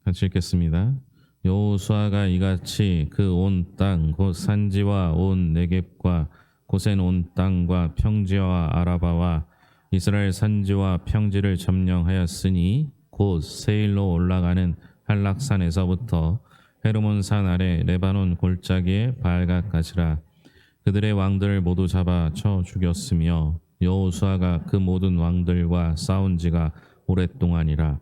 같이 읽겠습니다. 여호수아가 이같이 그 온 땅 곧 산지와 온 네겝과 고센 온 땅과 평지와 아라바와 이스라엘 산지와 평지를 점령하였으니 곧 세일로 올라가는 한락산에서부터 헤르몬 산 아래 레바논 골짜기의 바알갓까지라. 그들의 왕들을 모두 잡아 쳐 죽였으며 여호수아가 그 모든 왕들과 싸운 지가 오랫동안이라.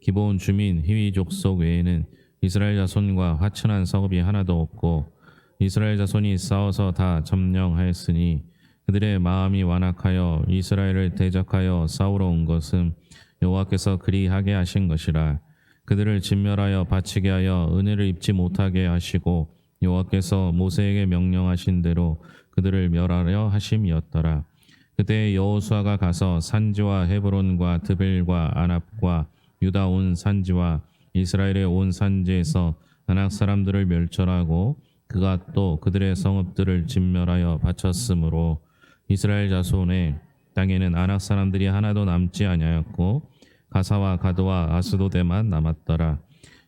기브온 주민 히위 족속 외에는 이스라엘 자손과 화친한 성읍이 하나도 없고 이스라엘 자손이 싸워서 다 점령하였으니 그들의 마음이 완악하여 이스라엘을 대적하여 싸우러 온 것은 여호와께서 그리하게 하신 것이라. 그들을 진멸하여 바치게 하여 은혜를 입지 못하게 하시고 여호와께서 모세에게 명령하신 대로 그들을 멸하려 하심이었더라. 그때 여호수아가 가서 산지와 헤브론과 드벨과 아납과 유다 온 산지와 이스라엘의 온 산지에서 아낙 사람들을 멸절하고 그가 또 그들의 성읍들을 진멸하여 바쳤으므로 이스라엘 자손의 땅에는 아낙 사람들이 하나도 남지 아니하였고 가사와 가드와 아스도데만 남았더라.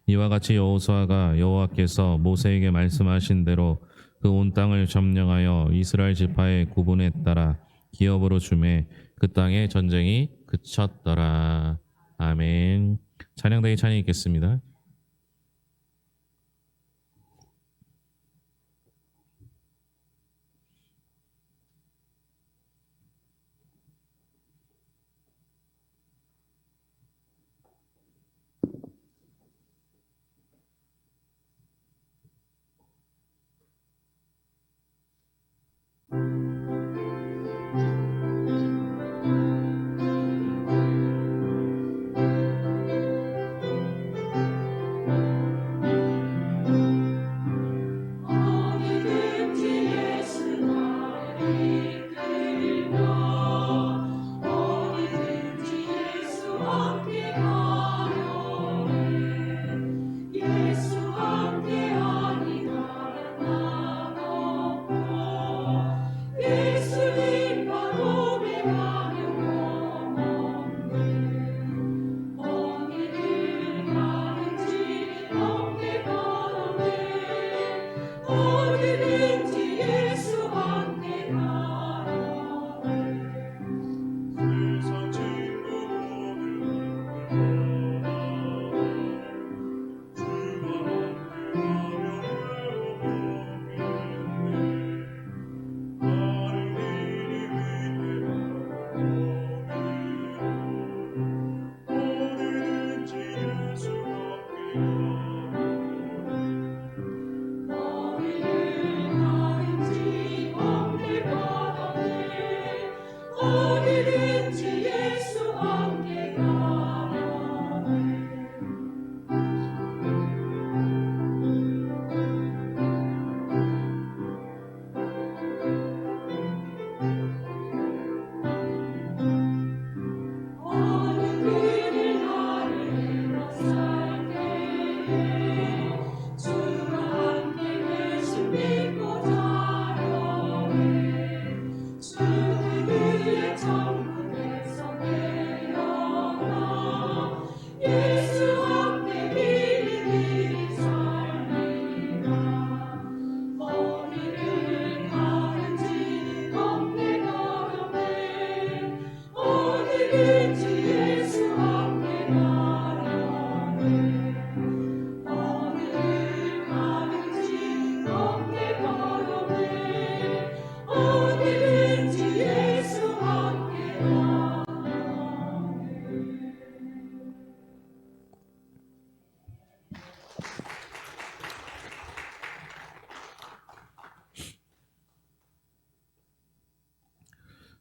이와 같이 여호수아가 여호와께서 모세에게 말씀하신 대로 그 온 땅을 점령하여 이스라엘 지파의 구분에 따라 기업으로 주매 그 땅에 전쟁이 그쳤더라. 아멘. 찬양대의 찬양 있겠습니다.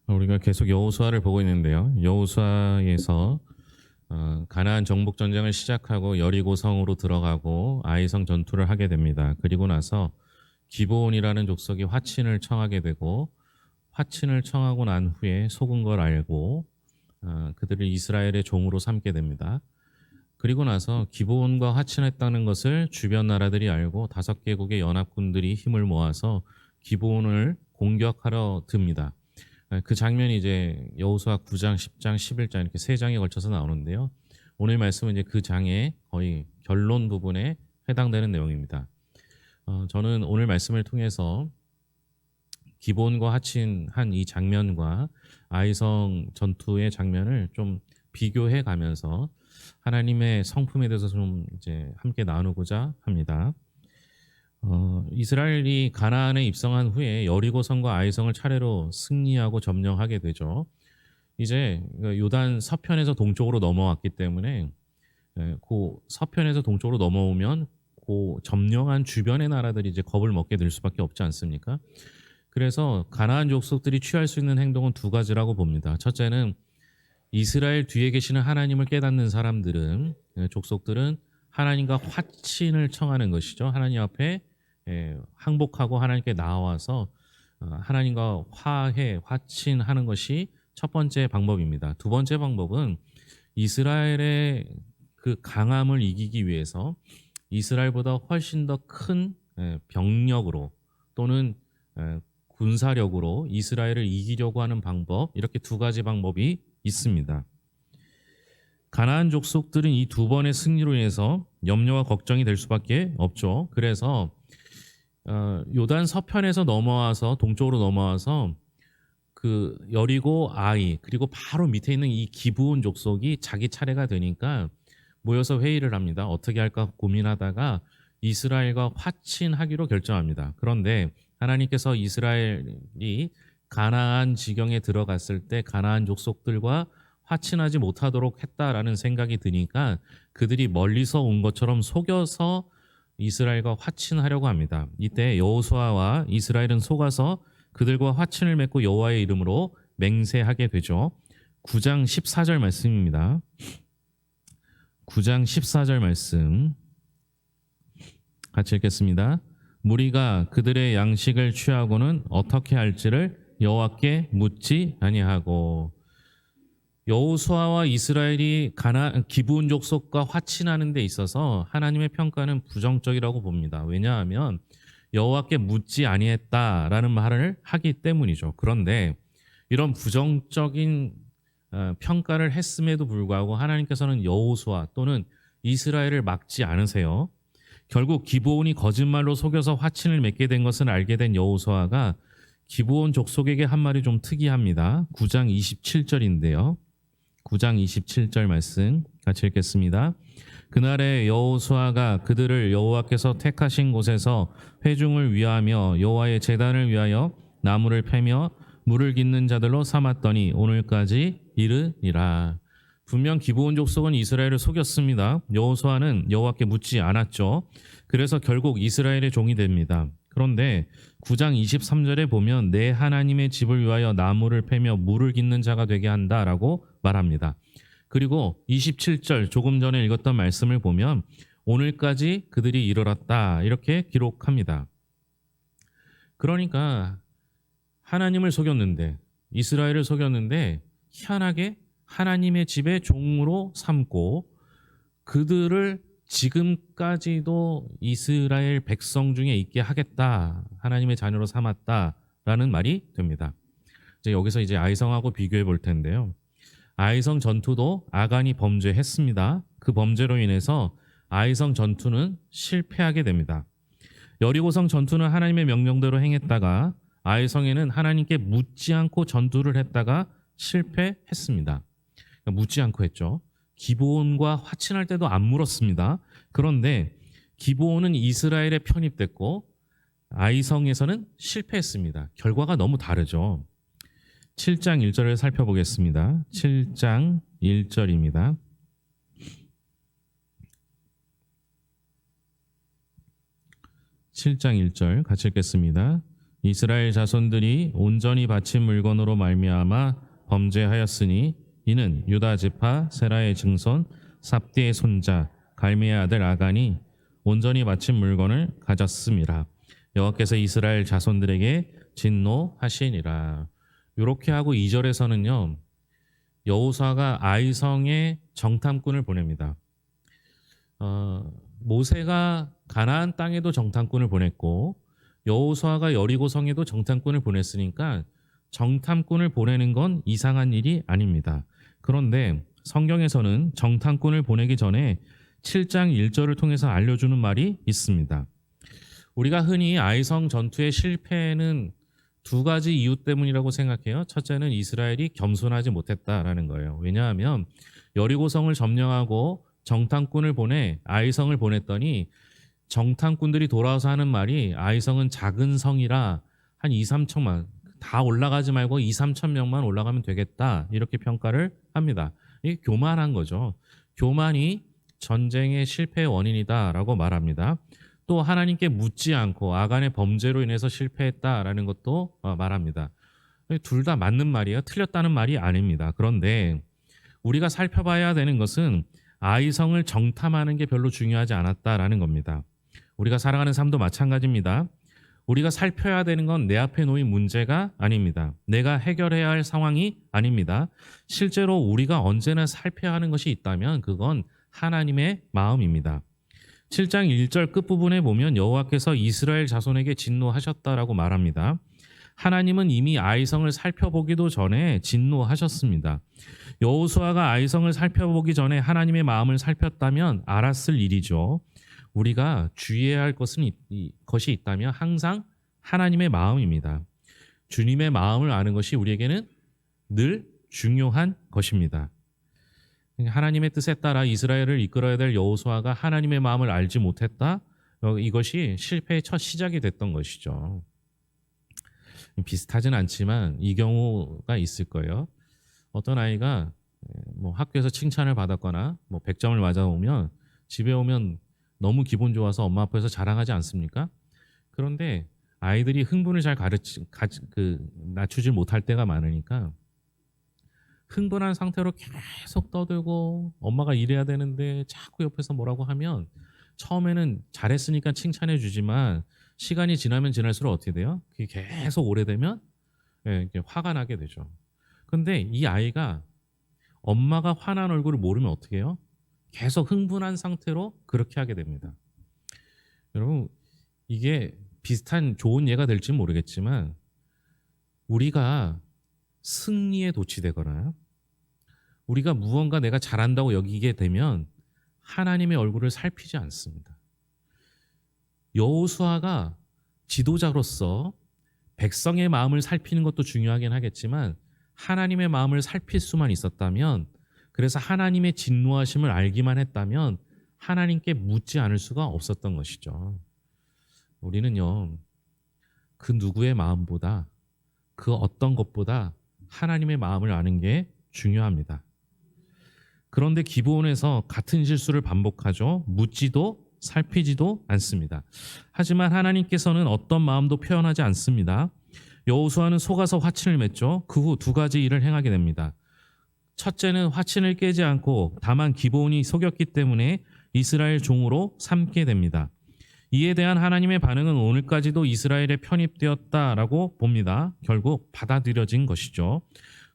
우리가 계속 여호수아를 보고 있는데요. 여호수아에서 가나안 정복 전쟁을 시작하고 여리고 성으로 들어가고 아이성 전투를 하게 됩니다. 그리고 나서 기브온이라는 족속이 화친을 청하게 되고 화친을 청하고 난 후에 속은 걸 알고 그들을 이스라엘의 종으로 삼게 됩니다. 그리고 나서 기브온과 화친했다는 것을 주변 나라들이 알고 5개국의 연합군들이 힘을 모아서 기브온을 공격하러 듭니다. 그 장면이 이제 여호수아 9장, 10장, 11장 이렇게 3장에 걸쳐서 나오는데요. 오늘 말씀은 이제 그 장의 거의 결론 부분에 해당되는 내용입니다. 저는 오늘 말씀을 통해서 기본과 하친한 이 장면과 아이성 전투의 장면을 좀 비교해 가면서 하나님의 성품에 대해서 좀 이제 함께 나누고자 합니다. 이스라엘이 가나안에 입성한 후에 여리고성과 아이성을 차례로 승리하고 점령하게 되죠. 이제 요단 서편에서 동쪽으로 넘어왔기 때문에 그 서편에서 동쪽으로 넘어오면 그 점령한 주변의 나라들이 이제 겁을 먹게 될 수밖에 없지 않습니까? 그래서 가나안 족속들이 취할 수 있는 행동은 두 가지라고 봅니다. 첫째는 이스라엘 뒤에 계시는 하나님을 깨닫는 사람들은 족속들은 하나님과 화친을 청하는 것이죠. 하나님 앞에 항복하고 하나님께 나와서 하나님과 화친하는 것이 첫 번째 방법입니다. 두 번째 방법은 이스라엘의 그 강함을 이기기 위해서 이스라엘보다 훨씬 더 큰 병력으로 또는 군사력으로 이스라엘을 이기려고 하는 방법, 이렇게 두 가지 방법이 있습니다. 가나안 족속들은 이 두 번의 승리로 인해서 염려와 걱정이 될 수밖에 없죠. 그래서 요단 서편에서 넘어와서 동쪽으로 넘어와서 그 여리고 아이 그리고 바로 밑에 있는 이 기브온 족속이 자기 차례가 되니까 모여서 회의를 합니다. 어떻게 할까 고민하다가 이스라엘과 화친하기로 결정합니다. 그런데 하나님께서 이스라엘이 가나안 지경에 들어갔을 때 가나안 족속들과 화친하지 못하도록 했다라는 생각이 드니까 그들이 멀리서 온 것처럼 속여서 이스라엘과 화친하려고 합니다. 이때 여호수아와 이스라엘은 속아서 그들과 화친을 맺고 여호와의 이름으로 맹세하게 되죠. 9장 14절 말씀입니다. 9장 14절 말씀 같이 읽겠습니다. 무리가 그들의 양식을 취하고는 어떻게 할지를 여호와께 묻지 아니하고. 여호수아와 이스라엘이 기브온 족속과 화친하는 데 있어서 하나님의 평가는 부정적이라고 봅니다. 왜냐하면 여호와께 묻지 아니했다라는 말을 하기 때문이죠. 그런데 이런 부정적인 평가를 했음에도 불구하고 하나님께서는 여호수아 또는 이스라엘을 막지 않으세요. 결국 기브온이 거짓말로 속여서 화친을 맺게 된 것을 알게 된 여호수아가 기브온 족속에게 한 말이 좀 특이합니다. 9장 27절인데요. 9장 27절 말씀 같이 읽겠습니다. 그날에 여호수아가 그들을 여호와께서 택하신 곳에서 회중을 위하며 여호와의 제단을 위하여 나무를 패며 물을 깃는 자들로 삼았더니 오늘까지 이르니라. 분명 기브온 족속은 이스라엘을 속였습니다. 여호수아는 여호와께 묻지 않았죠. 그래서 결국 이스라엘의 종이 됩니다. 그런데 9장 23절에 보면 내 하나님의 집을 위하여 나무를 패며 물을 깃는 자가 되게 한다라고 말합니다. 그리고 27절 조금 전에 읽었던 말씀을 보면 오늘까지 그들이 이르렀다 이렇게 기록합니다. 그러니까 하나님을 속였는데 이스라엘을 속였는데 희한하게 하나님의 집의 종으로 삼고 그들을 지금까지도 이스라엘 백성 중에 있게 하겠다. 하나님의 자녀로 삼았다라는 말이 됩니다. 이제 여기서 이제 아이성하고 비교해 볼 텐데요. 아이성 전투도 아간이 범죄했습니다. 그 범죄로 인해서 아이성 전투는 실패하게 됩니다. 여리고성 전투는 하나님의 명령대로 행했다가 아이성에는 하나님께 묻지 않고 전투를 했다가 실패했습니다. 그러니까 묻지 않고 했죠. 기브온과 화친할 때도 안 물었습니다. 그런데 기브온은 이스라엘에 편입됐고 아이성에서는 실패했습니다. 결과가 너무 다르죠. 7장 1절을 살펴보겠습니다. 7장 1절입니다. (7장 1절) 같이 읽겠습니다. 이스라엘 자손들이 온전히 바친 물건으로 말미암아 범죄하였으니 이는 유다 지파 세라의 증손 삽디의 손자 갈미의 아들 아간이 온전히 바친 물건을 가졌음이라. 여호와께서 이스라엘 자손들에게 진노하시니라. 이렇게 하고 2절에서는요. 여호수아가 아이성에 정탐꾼을 보냅니다. 모세가 가나안 땅에도 정탐꾼을 보냈고 여호수아가 여리고성에도 정탐꾼을 보냈으니까 정탐꾼을 보내는 건 이상한 일이 아닙니다. 그런데 성경에서는 정탐꾼을 보내기 전에 7장 1절을 통해서 알려주는 말이 있습니다. 우리가 흔히 아이성 전투의 실패는 두 가지 이유 때문이라고 생각해요. 첫째는 이스라엘이 겸손하지 못했다라는 거예요. 왜냐하면 여리고성을 점령하고 정탐꾼을 보내 아이성을 보냈더니 정탐꾼들이 돌아와서 하는 말이 아이성은 작은 성이라 한 2, 3천만 다 올라가지 말고 2, 3천 명만 올라가면 되겠다 이렇게 평가를 합니다. 이게 교만한 거죠. 교만이 전쟁의 실패의 원인이다라고 말합니다. 또 하나님께 묻지 않고 아간의 범죄로 인해서 실패했다라는 것도 말합니다. 둘 다 맞는 말이에요. 틀렸다는 말이 아닙니다. 그런데 우리가 살펴봐야 되는 것은 아이성을 정탐하는 게 별로 중요하지 않았다라는 겁니다. 우리가 살아가는 삶도 마찬가지입니다. 우리가 살펴야 되는 건 내 앞에 놓인 문제가 아닙니다. 내가 해결해야 할 상황이 아닙니다. 실제로 우리가 언제나 살펴야 하는 것이 있다면 그건 하나님의 마음입니다. 7장 1절 끝부분에 보면 여호와께서 이스라엘 자손에게 진노하셨다라고 말합니다. 하나님은 이미 아이성을 살펴보기도 전에 진노하셨습니다. 여호수아가 아이성을 살펴보기 전에 하나님의 마음을 살폈다면 알았을 일이죠. 우리가 주의해야 할 것이 있다면 항상 하나님의 마음입니다. 주님의 마음을 아는 것이 우리에게는 늘 중요한 것입니다. 하나님의 뜻에 따라 이스라엘을 이끌어야 될 여호수아가 하나님의 마음을 알지 못했다. 이것이 실패의 첫 시작이 됐던 것이죠. 비슷하진 않지만 이 경우가 있을 거예요. 어떤 아이가 학교에서 칭찬을 받았거나 100점을 맞아오면 집에 오면 너무 기분 좋아서 엄마 앞에서 자랑하지 않습니까? 그런데 아이들이 흥분을 잘 낮추지 못할 때가 많으니까 흥분한 상태로 계속 떠들고 엄마가 이래야 되는데 자꾸 옆에서 뭐라고 하면 처음에는 잘했으니까 칭찬해 주지만 시간이 지나면 지날수록 어떻게 돼요? 그게 계속 오래되면 화가 나게 되죠. 근데 이 아이가 엄마가 화난 얼굴을 모르면 어떻게 해요? 계속 흥분한 상태로 그렇게 하게 됩니다. 여러분 이게 비슷한 좋은 예가 될지는 모르겠지만 우리가 승리에 도취되거나 우리가 무언가 내가 잘한다고 여기게 되면 하나님의 얼굴을 살피지 않습니다. 여호수아가 지도자로서 백성의 마음을 살피는 것도 중요하긴 하겠지만 하나님의 마음을 살필 수만 있었다면 그래서 하나님의 진노하심을 알기만 했다면 하나님께 묻지 않을 수가 없었던 것이죠. 우리는요 그 누구의 마음보다 그 어떤 것보다 하나님의 마음을 아는 게 중요합니다. 그런데 기브온에서 같은 실수를 반복하죠. 묻지도 살피지도 않습니다. 하지만 하나님께서는 어떤 마음도 표현하지 않습니다. 여호수아는 속아서 화친을 맺죠. 그 후 두 가지 일을 행하게 됩니다. 첫째는 화친을 깨지 않고 다만 기브온이 속였기 때문에 이스라엘 종으로 삼게 됩니다. 이에 대한 하나님의 반응은 오늘까지도 이스라엘에 편입되었다라고 봅니다. 결국 받아들여진 것이죠.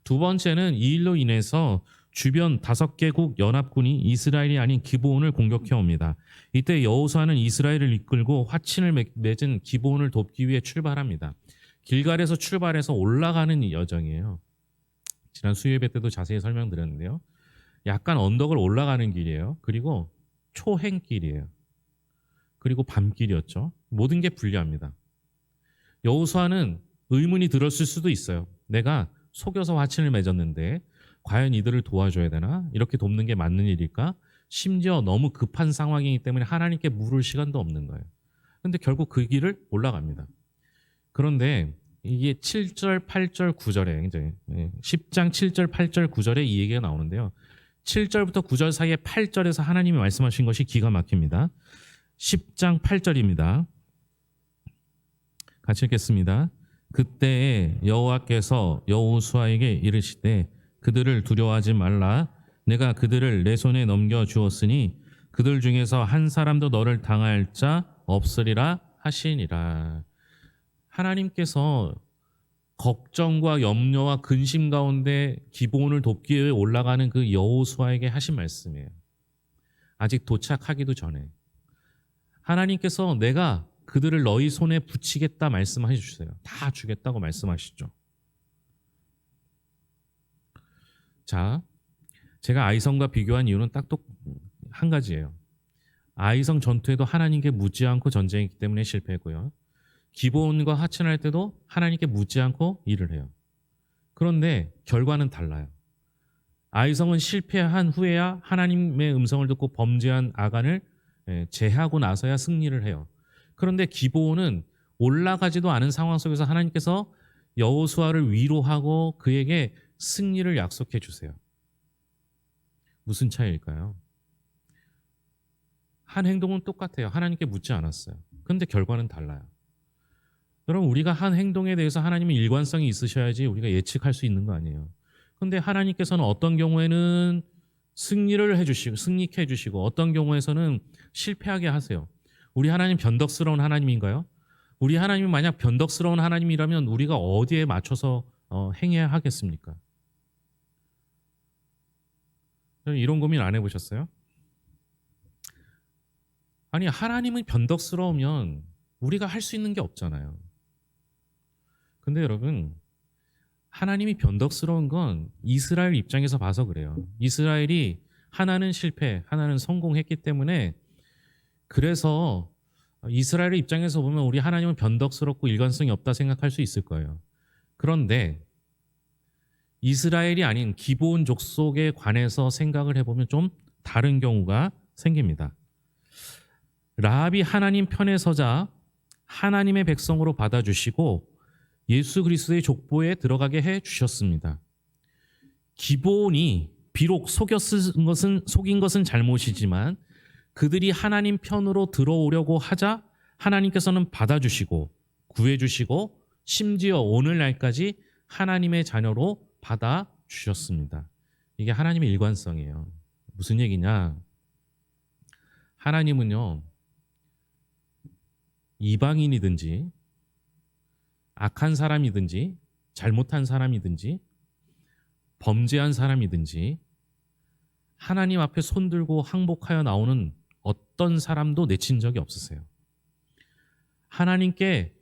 두 번째는 이 일로 인해서 주변 5개국 연합군이 이스라엘이 아닌 기브온을 공격해 옵니다. 이때 여호수아는 이스라엘을 이끌고 화친을 맺은 기브온을 돕기 위해 출발합니다. 길갈에서 출발해서 올라가는 여정이에요. 지난 수요예배 때도 자세히 설명드렸는데요. 약간 언덕을 올라가는 길이에요. 그리고 초행길이에요. 그리고 밤길이었죠. 모든 게 불리합니다. 여호수아는 의문이 들었을 수도 있어요. 내가 속여서 화친을 맺었는데 과연 이들을 도와줘야 되나? 이렇게 돕는 게 맞는 일일까? 심지어 너무 급한 상황이기 때문에 하나님께 물을 시간도 없는 거예요. 그런데 결국 그 길을 올라갑니다. 그런데 이게 7절, 8절, 9절에 이제 10장 7절, 8절, 9절에 이 얘기가 나오는데요. 7절부터 9절 사이에 8절에서 하나님이 말씀하신 것이 기가 막힙니다. 10장 8절입니다. 같이 읽겠습니다. 그때에 여호와께서 여호수아에게 이르시되 그들을 두려워하지 말라. 내가 그들을 내 손에 넘겨 주었으니 그들 중에서 한 사람도 너를 당할 자 없으리라 하시니라. 하나님께서 걱정과 염려와 근심 가운데 기브온을 돕기 위해 올라가는 그 여호수아에게 하신 말씀이에요. 아직 도착하기도 전에 하나님께서 내가 그들을 너희 손에 붙이겠다 말씀해 주세요. 다 주겠다고 말씀하시죠. 자, 제가 아이성과 비교한 이유는 딱 한 가지예요. 아이성 전투에도 하나님께 묻지 않고 전쟁했기 때문에 실패했고요. 기브온과 하천할 때도 하나님께 묻지 않고 일을 해요. 그런데 결과는 달라요. 아이성은 실패한 후에야 하나님의 음성을 듣고 범죄한 아간을 제하고 나서야 승리를 해요. 그런데 기브온은 올라가지도 않은 상황 속에서 하나님께서 여호수아를 위로하고 그에게 승리를 약속해 주세요. 무슨 차이일까요? 한 행동은 똑같아요. 하나님께 묻지 않았어요. 그런데 결과는 달라요. 여러분, 우리가 한 행동에 대해서 하나님의 일관성이 있으셔야지 우리가 예측할 수 있는 거 아니에요. 그런데 하나님께서는 어떤 경우에는 승리를 해주시고 승리케 해주시고 어떤 경우에서는 실패하게 하세요. 우리 하나님 변덕스러운 하나님인가요? 우리 하나님이 만약 변덕스러운 하나님이라면 우리가 어디에 맞춰서 행해야 하겠습니까? 이런 고민 안 해보셨어요? 아니, 하나님은 변덕스러우면 우리가 할 수 있는 게 없잖아요. 근데 여러분, 하나님이 변덕스러운 건 이스라엘 입장에서 봐서 그래요. 이스라엘이 하나는 실패, 하나는 성공했기 때문에, 그래서 이스라엘 입장에서 보면 우리 하나님은 변덕스럽고 일관성이 없다 생각할 수 있을 거예요. 그런데 이스라엘이 아닌 기브온 족속에 관해서 생각을 해보면 좀 다른 경우가 생깁니다. 라합이 하나님 편에 서자 하나님의 백성으로 받아주시고 예수 그리스도의 족보에 들어가게 해 주셨습니다. 기브온이 비록 속인 것은 잘못이지만 그들이 하나님 편으로 들어오려고 하자 하나님께서는 받아주시고 구해주시고 심지어 오늘날까지 하나님의 자녀로 받아주셨습니다. 이게 하나님의 일관성이에요. 무슨 얘기냐? 하나님은요, 이방인이든지 악한 사람이든지 잘못한 사람이든지 범죄한 사람이든지 하나님 앞에 손들고 항복하여 나오는 어떤 사람도 내친 적이 없으세요. 하나님께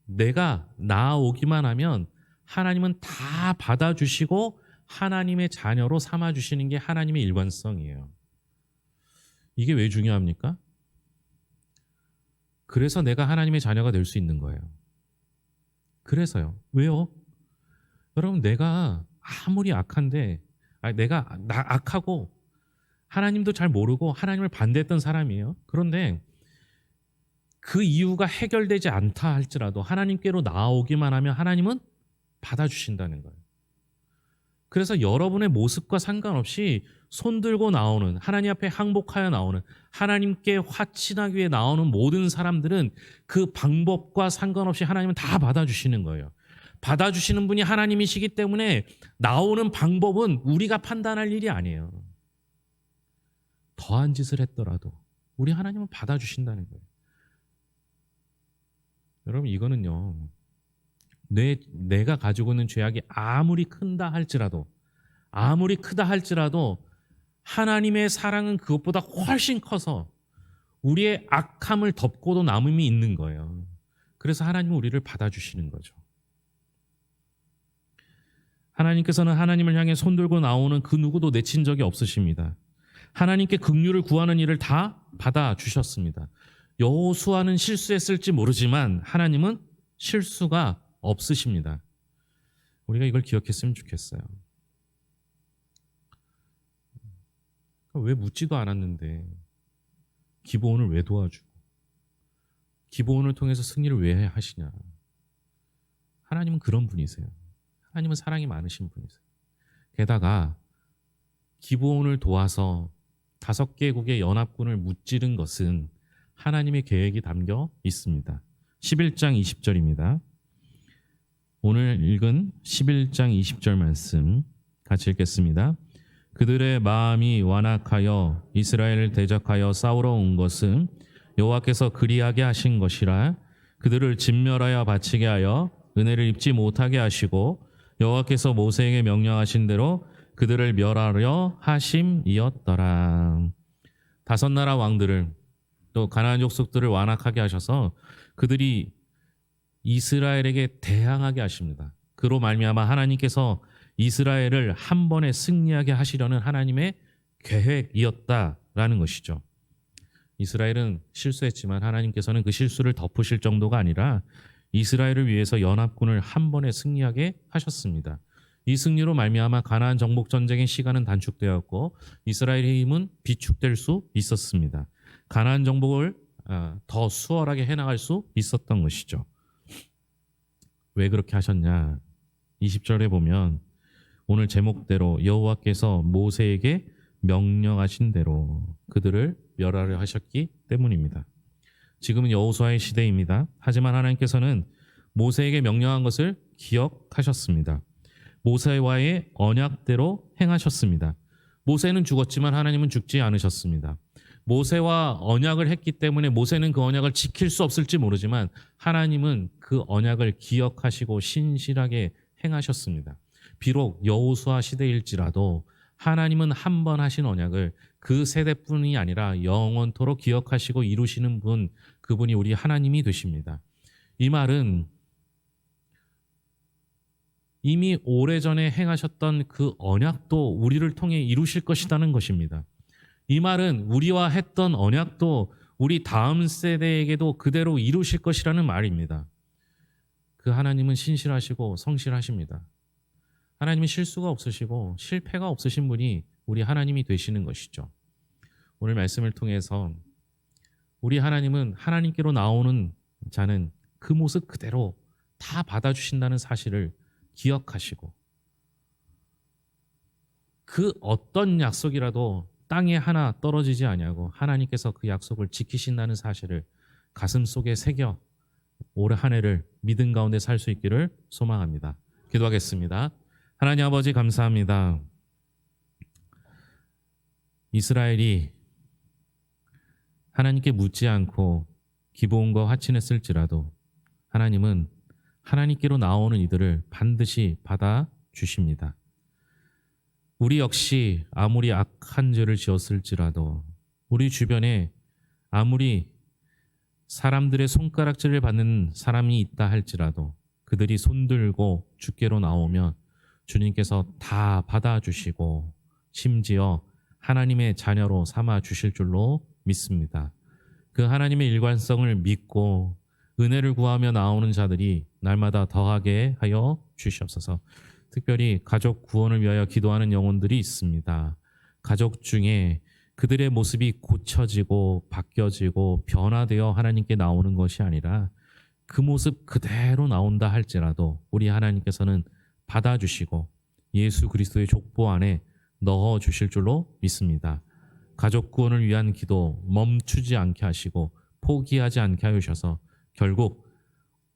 내가 나아오기만 하면 하나님은 다 받아주시고 하나님의 자녀로 삼아주시는 게 하나님의 일관성이에요. 이게 왜 중요합니까? 그래서 내가 하나님의 자녀가 될 수 있는 거예요. 그래서요. 왜요? 여러분, 내가 아무리 악한데, 내가 악하고 하나님도 잘 모르고 하나님을 반대했던 사람이에요. 그런데 그 이유가 해결되지 않다 할지라도 하나님께로 나아오기만 하면 하나님은 받아주신다는 거예요. 그래서 여러분의 모습과 상관없이 손들고 나오는, 하나님 앞에 항복하여 나오는, 하나님께 화친하기 위해 나오는 모든 사람들은 그 방법과 상관없이 하나님은 다 받아주시는 거예요. 받아주시는 분이 하나님이시기 때문에 나오는 방법은 우리가 판단할 일이 아니에요. 더한 짓을 했더라도 우리 하나님은 받아주신다는 거예요. 여러분, 이거는요, 내가 가지고 있는 죄악이 아무리 크다 할지라도 하나님의 사랑은 그것보다 훨씬 커서 우리의 악함을 덮고도 남음이 있는 거예요. 그래서 하나님은 우리를 받아주시는 거죠. 하나님께서는 하나님을 향해 손들고 나오는 그 누구도 내친 적이 없으십니다. 하나님께 긍휼을 구하는 일을 다 받아주셨습니다. 여호수아는 실수했을지 모르지만 하나님은 실수가 없으십니다. 우리가 이걸 기억했으면 좋겠어요. 왜 묻지도 않았는데 기브온을 왜 도와주고 기브온을 통해서 승리를 왜 하시냐? 하나님은 그런 분이세요. 하나님은 사랑이 많으신 분이세요. 게다가 기브온을 도와서 5개국의 연합군을 무찌른 것은 하나님의 계획이 담겨 있습니다. 11장 20절입니다. 오늘 읽은 11장 20절 말씀 같이 읽겠습니다. 그들의 마음이 완악하여 이스라엘을 대적하여 싸우러 온 것은 여호와께서 그리하게 하신 것이라. 그들을 진멸하여 바치게 하여 은혜를 입지 못하게 하시고 여호와께서 모세에게 명령하신 대로 그들을 멸하려 하심이었더라. 5나라 왕들을 또 가나안 족속들을 완악하게 하셔서 그들이 이스라엘에게 대항하게 하십니다. 그로 말미암아 하나님께서 이스라엘을 한 번에 승리하게 하시려는 하나님의 계획이었다라는 것이죠. 이스라엘은 실수했지만 하나님께서는 그 실수를 덮으실 정도가 아니라 이스라엘을 위해서 연합군을 한 번에 승리하게 하셨습니다. 이 승리로 말미암아 가나안 정복 전쟁의 시간은 단축되었고 이스라엘의 힘은 비축될 수 있었습니다. 가나안 정복을 더 수월하게 해나갈 수 있었던 것이죠. 왜 그렇게 하셨냐? 20절에 보면 오늘 제목대로 여호와께서 모세에게 명령하신 대로 그들을 멸하려 하셨기 때문입니다. 지금은 여호수아의 시대입니다. 하지만 하나님께서는 모세에게 명령한 것을 기억하셨습니다. 모세와의 언약대로 행하셨습니다. 모세는 죽었지만 하나님은 죽지 않으셨습니다. 모세와 언약을 했기 때문에 모세는 그 언약을 지킬 수 없을지 모르지만 하나님은 그 언약을 기억하시고 신실하게 행하셨습니다. 비록 여호수아 시대일지라도 하나님은 한 번 하신 언약을 그 세대뿐이 아니라 영원토록 기억하시고 이루시는 분, 그분이 우리 하나님이 되십니다. 이 말은 이미 오래전에 행하셨던 그 언약도 우리를 통해 이루실 것이라는 것입니다. 이 말은 우리와 했던 언약도 우리 다음 세대에게도 그대로 이루실 것이라는 말입니다. 그 하나님은 신실하시고 성실하십니다. 하나님은 실수가 없으시고 실패가 없으신 분이 우리 하나님이 되시는 것이죠. 오늘 말씀을 통해서 우리 하나님은 하나님께로 나오는 자는 그 모습 그대로 다 받아주신다는 사실을 기억하시고 그 어떤 약속이라도 땅에 하나 떨어지지 아니하고 하나님께서 그 약속을 지키신다는 사실을 가슴속에 새겨 올해 한 해를 믿음 가운데 살 수 있기를 소망합니다. 기도하겠습니다. 하나님 아버지 감사합니다. 이스라엘이 하나님께 묻지 않고 기브온과 화친했을지라도 하나님은 하나님께로 나오는 이들을 반드시 받아주십니다. 우리 역시 아무리 악한 죄를 지었을지라도 우리 주변에 아무리 사람들의 손가락질을 받는 사람이 있다 할지라도 그들이 손들고 주께로 나오면 주님께서 다 받아주시고 심지어 하나님의 자녀로 삼아 주실 줄로 믿습니다. 그 하나님의 일관성을 믿고 은혜를 구하며 나오는 자들이 날마다 더하게 하여 주시옵소서. 특별히 가족 구원을 위하여 기도하는 영혼들이 있습니다. 가족 중에 그들의 모습이 고쳐지고 바뀌어지고 변화되어 하나님께 나오는 것이 아니라 그 모습 그대로 나온다 할지라도 우리 하나님께서는 받아주시고 예수 그리스도의 족보 안에 넣어주실 줄로 믿습니다. 가족 구원을 위한 기도 멈추지 않게 하시고 포기하지 않게 하셔서 결국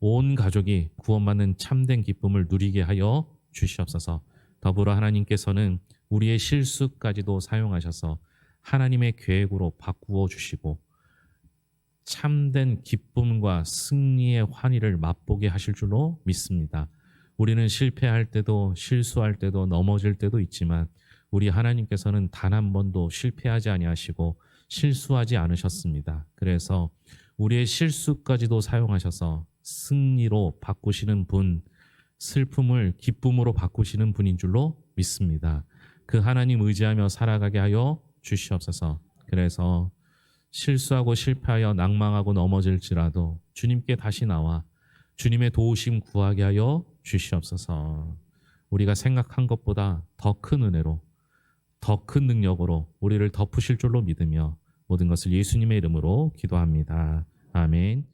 온 가족이 구원받는 참된 기쁨을 누리게 하여 주시옵소서. 더불어 하나님께서는 우리의 실수까지도 사용하셔서 하나님의 계획으로 바꾸어 주시고 참된 기쁨과 승리의 환희를 맛보게 하실 줄로 믿습니다. 우리는 실패할 때도 실수할 때도 넘어질 때도 있지만 우리 하나님께서는 단 한 번도 실패하지 아니하시고 실수하지 않으셨습니다. 그래서 우리의 실수까지도 사용하셔서 승리로 바꾸시는 분, 슬픔을 기쁨으로 바꾸시는 분인 줄로 믿습니다. 그 하나님 의지하며 살아가게 하여 주시옵소서. 그래서 실수하고 실패하여 낭망하고 넘어질지라도 주님께 다시 나와 주님의 도우심 구하게 하여 주시옵소서. 우리가 생각한 것보다 더 큰 은혜로 더 큰 능력으로 우리를 덮으실 줄로 믿으며 모든 것을 예수님의 이름으로 기도합니다. 아멘.